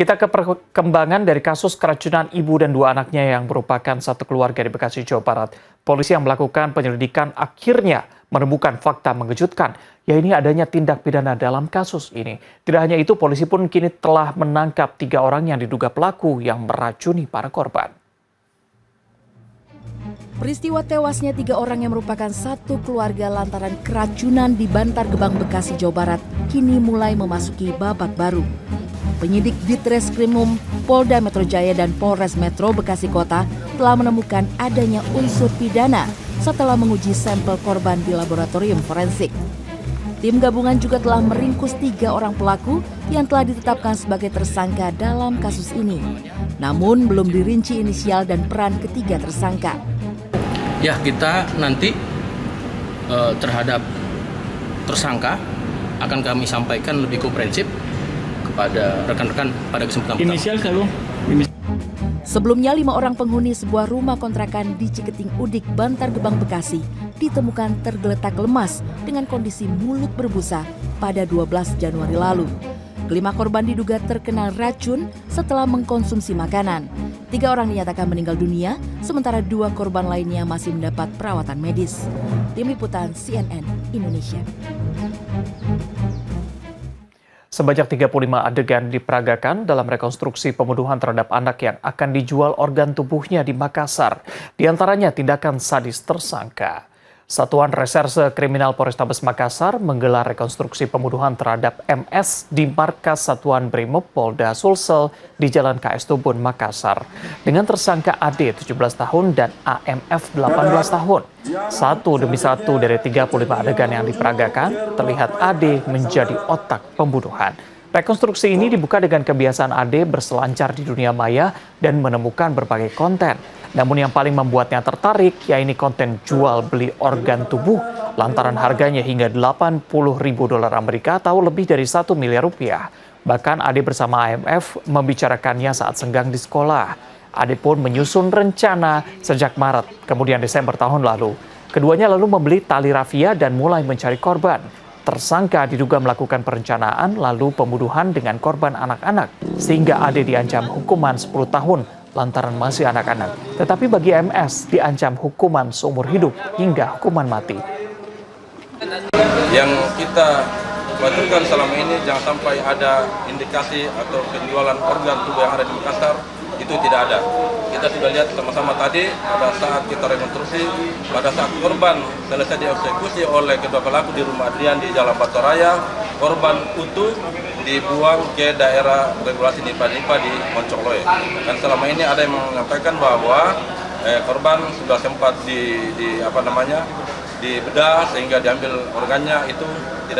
Kita ke perkembangan dari kasus keracunan ibu dan dua anaknya yang merupakan satu keluarga di Bekasi, Jawa Barat. Polisi yang melakukan penyelidikan akhirnya menemukan fakta mengejutkan, yaitu adanya tindak pidana dalam kasus ini. Tidak hanya itu, polisi pun kini telah menangkap 3 orang yang diduga pelaku yang meracuni para korban. Peristiwa tewasnya 3 orang yang merupakan satu keluarga lantaran keracunan di Bantar Gebang, Bekasi, Jawa Barat kini mulai memasuki babak baru. Penyidik Ditreskrimum Polda Metro Jaya dan Polres Metro Bekasi Kota telah menemukan adanya unsur pidana setelah menguji sampel korban di laboratorium forensik. Tim gabungan juga telah meringkus 3 orang pelaku yang telah ditetapkan sebagai tersangka dalam kasus ini. Namun belum dirinci inisial dan peran ketiga tersangka. Ya, kita nanti terhadap tersangka akan kami sampaikan lebih komprehensif kepada rekan-rekan pada kesempatan pertama. Inisial selalu. Sebelumnya 5 orang penghuni sebuah rumah kontrakan di Ciketing Udik, Bantar Gebang, Bekasi ditemukan tergeletak lemas dengan kondisi mulut berbusa pada 12 Januari lalu. Kelima korban diduga terkena racun setelah mengkonsumsi makanan. 3 orang dinyatakan meninggal dunia, sementara 2 korban lainnya masih mendapat perawatan medis. Tim Liputan CNN Indonesia. Sebanyak 35 adegan diperagakan dalam rekonstruksi pembunuhan terhadap anak yang akan dijual organ tubuhnya di Makassar. Di antaranya tindakan sadis tersangka. Satuan Reserse Kriminal Polrestabes Makassar menggelar rekonstruksi pembunuhan terhadap MS di markas Satuan Brimob Polda Sulsel di Jalan KS Tubun, Makassar. Dengan tersangka AD 17 tahun dan AMF 18 tahun. Satu demi satu dari 35 adegan yang diperagakan, terlihat AD menjadi otak pembunuhan. Rekonstruksi ini dibuka dengan kebiasaan AD berselancar di dunia maya dan menemukan berbagai konten. Namun yang paling membuatnya tertarik, yaitu konten jual beli organ tubuh lantaran harganya hingga $80.000 Amerika atau lebih dari 1 miliar rupiah. Bahkan Ade bersama AMF membicarakannya saat senggang di sekolah. Ade pun menyusun rencana sejak Maret, kemudian Desember tahun lalu. Keduanya lalu membeli tali rafia dan mulai mencari korban. Tersangka diduga melakukan perencanaan lalu pembunuhan dengan korban anak-anak, sehingga Ade diancam hukuman 10 tahun lantaran masih anak-anak. Tetapi bagi MS diancam hukuman seumur hidup hingga hukuman mati. Yang kita khawatirkan selama ini jangan sampai ada indikasi atau penjualan organ tubuh yang ada di Makassar, itu tidak ada. Kita sudah lihat sama-sama tadi pada saat kita rekonstruksi, pada saat korban selesai dieksekusi oleh kedua pelaku di rumah Adrian di Jalan Batoraya, korban utuh dibuang ke daerah regulasi Nipa-Nipa di Moncokloe. Dan selama ini ada yang menyampaikan bahwa korban sudah sempat dibedah sehingga diambil organnya itu